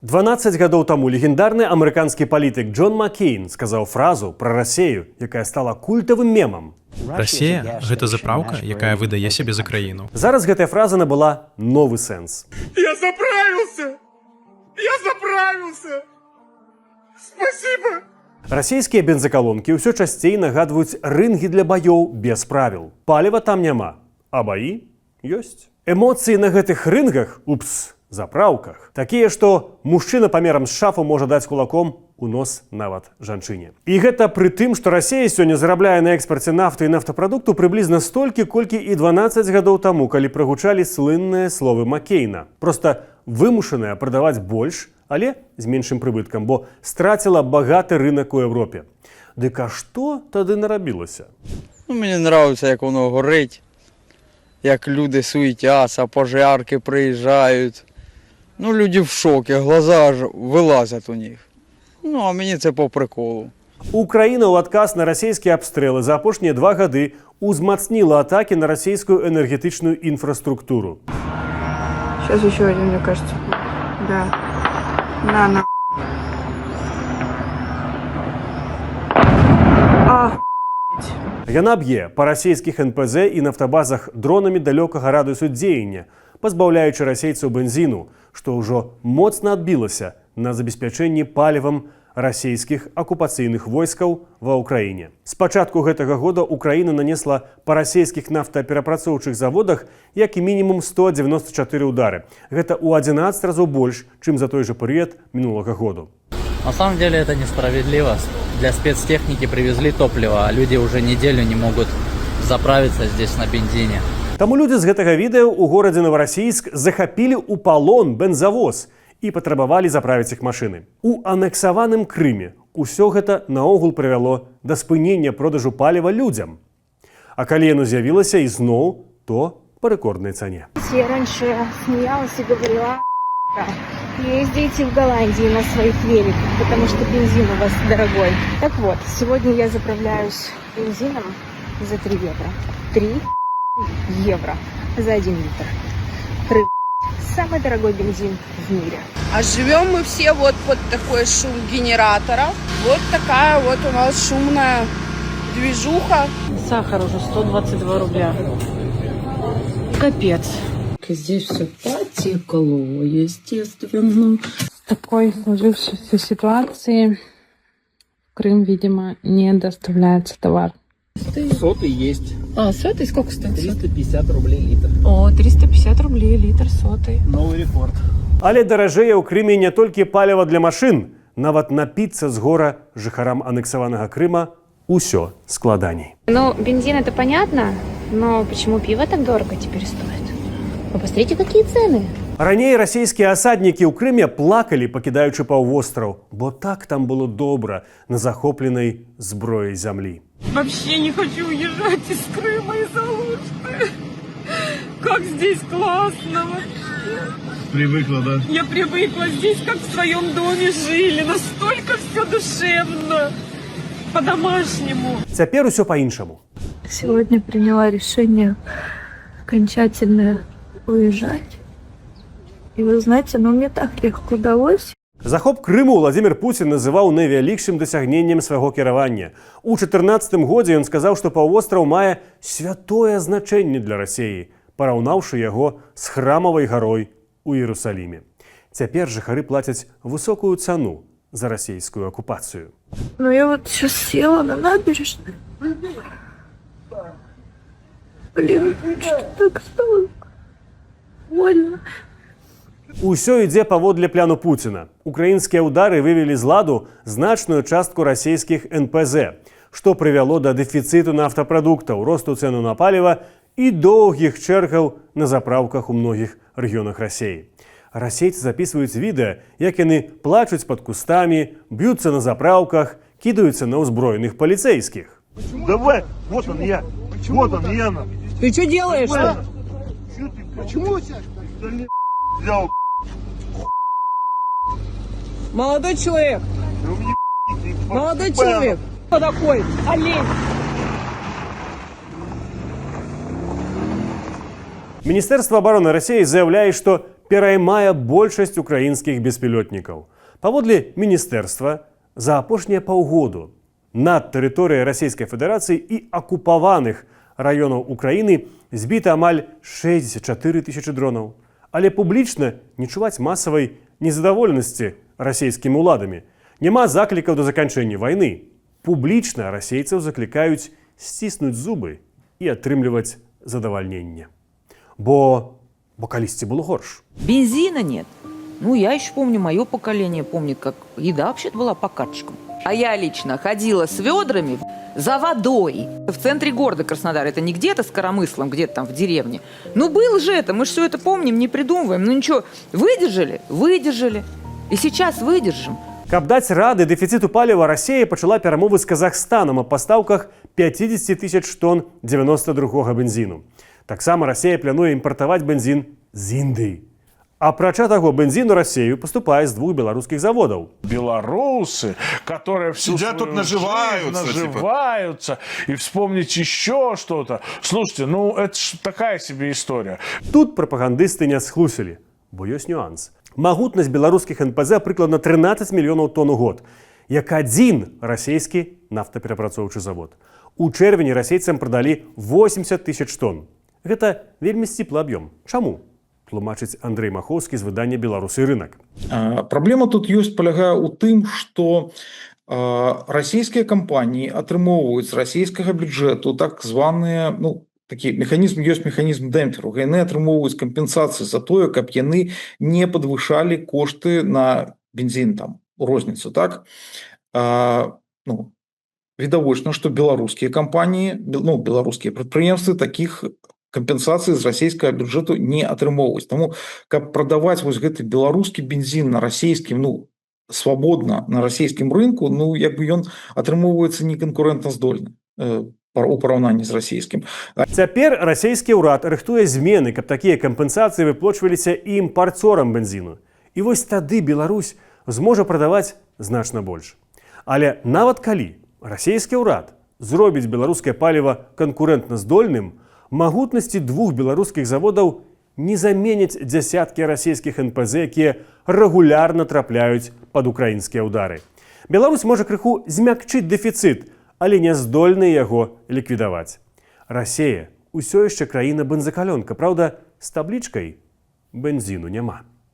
12 гадоў таму легендарны амерыканскі палітык Джон Маккейн сказаў фразу пра Расею, якая стала культавым мемам. Расія – гэта запраўка, якая выдае сябе за краіну. Зараз гэтая фраза набыла новы сэнс. Я заправился! Я заправился! Спасибо! Расійскія бензакалонкі ўсё часцей нагадваюць рынгі для баёў без правіл. Паліва там няма, а баі ёсць. Эмоцыі на гэтых рынгах, запраўках, такія, што мужчына памерам з шафу можа даць кулаком у нос нават жанчыне. І гэта пры тым, што Расія сёння зарабляе на экспарце нафты і нафтапрадукту прыблізна столькі, колькі і 12 гадоў таму, калі прагучалі слынныя словы Маккейна. Проста вымушаная прадаваць больш, але з меншым прыбыткам, бо страціла багаты рынак у Европе. Дык а што тады нарабілася? Мені подобається, як воно горить, як люди суетяться, пожарки приїжджають. Люди в шокі, глаза аж вилазять у них. А мені це по приколу. Украіна ў адказ на расійскія абстрэлы за апошнія 2 гады узмацніла атакі на расійскую энергетычную інфраструктуру. Сейчас еще один, мне кажется. Да. На. Яна б'е па расійскіх НПЗ і нафтабазах дронамі далёкага радыусу дзеяння, пазбаўляючы расейцаў бензіну, што ўжо моцна адбілася на забеспячэнні палівам расійскіх акупацыйных войскаў ва ўкраіне. З пачатку гэтага года Украіна нанесла па расійскіх нафтаперапрацоўчых заводах як і мінімум 194 удары. Гэта ў 11 разоў больш, чым за той жа перыяд мінулага году. На самом деле это несправедливо. Для спецтехники привезли топливо, а люди уже неделю не могут заправиться здесь на бензине. Таму людзі з гэтага відэа ў горадзе Новарасійск захапілі ў палон бензавоз і патрабавалі заправіць іх машыны. У анексаваным Крыме усё гэта наогул прывяло да спынення продажу паліва людзям. А калі яно з'явілася ізноў, то па рэкорднай цане. Я раньше смеялась и говорила: ездите в Голландии на своих великах, потому что бензин у вас дорогой. Так вот, сегодня я заправляюсь бензином за 3 евро. 3 евро за 1 литр. Самый дорогой бензин в мире. А живем мы все вот под такой шум генератора. Вот такая вот у нас шумная движуха. Сахар уже 122 рубля. Капец. Здесь все потекло, естественно. В такой сложившейся ситуации в Крым, видимо, не доставляется товар. Сотый есть. Сотый сколько стоит? 350 рублей литр. О, 350 рублей литр сотый. Новый рекорд. Але даражэе ў Крыме не толькі паліва для машын, нават напіцца з гора жыхарам анексаванага Крыма усё складаней. Бензин это понятно, но почему пиво так дорого теперь стоит? Вы посмотрите, какие цены. Раней расійскія асаднікі ў Крыме плакалі, пакідаючы паўвостраў, бо так там было добра на захопленай зброяй зямлі. Вообще не хочу уезжать из Крыма из-за Алушты. Как здесь классно вообще. Привыкла, да? Я привыкла здесь, как в своем доме жили. Настолько все душевно. По-домашнему. Цяпер усё па-іншаму. Сегодня приняла решение окончательно уезжать. И вы знаете, мне так легко удалось. Захоп Крыму Владзімір Пуцін называў найвялікшым дасягненнем свайго кіравання. У 2014 годзе ён сказаў, што паўвостраў мае святое значэнне для Расіі, параўнаўшы яго з храмавай гарой у Іерусаліме. Цяпер жыхары плацяць высокую цану за расійскую акупацыю. Я вот сейчас села на набережной. Блин, что так стало больно. Усё ідзе паводле пляну Пуціна. Украінскія ўдары вывелі з ладу значную частку расійскіх НПЗ, што прывяло да дэфіцыту нафтапрадуктаў, росту цэну на паліва і доўгіх чэргаў на запраўках у многіх рэгіёнах Расіі. Расейцы запісваюць відэа, як яны плачуць пад кустамі, б'юцца на запраўках, кідаюцца на ўзброеных паліцэйскіх. Давай, вот он я. Вот он я. Ты что делаешь? Почему взял? Молодой человек. Молодой человек. Кто такой? Олень. Міністэрства абароны Расіі заяўляе, што пераймае большасць украінскіх беспілётнікаў. Паводле міністэрства, за апошнія паўгоду над тэрыторыяй Расійскай Федэрацыі і акупаваных раёнаў Украіны збіта амаль 64 тысячы дронаў. Але публічна не чуваць масавай незадаволенасці расійскімі ўладамі. Няма заклікаў да заканчэння вайны. Публічна расейцаў заклікаюць сціснуць зубы і атрымліваць задавальненне. Бо калісьці было горш. Бензина нет. Ну, я еще помню, мое поколение помнит, как еда вообще была по карточкам. А я лично ходила с ведрами за водой в центре города Краснодар. Это не где-то с коромыслом, где-то там в деревне. Ну, было же это, мы же все это помним, не придумываем. Ну, ничего, выдержали? Выдержали. И сейчас выдержим. Каб даць рады дэфіцыту паліва, Расія пачала перамовы з Казахстанам аб пастаўках 50 тысяч тонн 92-го бензіну. Таксама Расія плануе імпартаваць бензін з Індыі. Апрача таго, бензін у Расію поступае з 2 беларускіх заводаў. Белорусы, которые всю Сидят тут, свою наживаются, жизнь наживаются, и вспомнить еще что-то. Слушайте, ну это ж такая себе история. Тут прапагандысты не схлусілі, бо ёсць нюанс. Магутнасць беларускіх НПЗ прыкладна 13 мільёнаў тонн у год, як адзін расійскі нафтаперапрацоўчы завод. У чэрвені расейцам прадалі 80 тысяч тонн. Гэта вельмі сціплы аб'ём. Чаму? Тлумачыць Андрей Махоўскі з выдання «Беларусы рынок». Праблема тут ёсць палягае ў тым, што расійскія кампаніі атрымоўваюць з расійскага бюджэту так званыя, ну, такі механізм, ёсць механізм дэмпферу. Яны атрымоўваюць кампенсацыі за тое, каб яны не падвышалі кошты на бензін там, у розніцу, так? Ну, відавочна, што беларускія кампаніі, ну, беларускія прадпрыемствы такіх кампенсацыі з расійскага бюджэту не атрымоўваюць. Таму, каб прадаваць вось гэты беларускі бензін на расійскім, ну, свабодна на расійскім рынку, ну, як бы ён атрымоўваецца неканкурэнтаздольны у параўнанні з расійскім. Цяпер расійскі ўрад рыхтуе змены, каб такія кампенсацыі выплачваліся і імпарцёрам бензіну. І вось тады Беларусь зможа прадаваць значна больш. Але нават калі расійскі ўрад зробіць беларускае паліва канкурэнтназдольным, магутнасці 2 беларускіх заводаў не заменяць дзясяткі расійскіх НПЗ, якія рэгулярна трапляюць пад украінскія ўдары. Беларусь можа крыху змякчыць дэфіцыт, але не здольны яго ліквідаваць. Расія ўсё яшчэ краіна бензакалёнка, праўда, з таблічкай бензіну няма.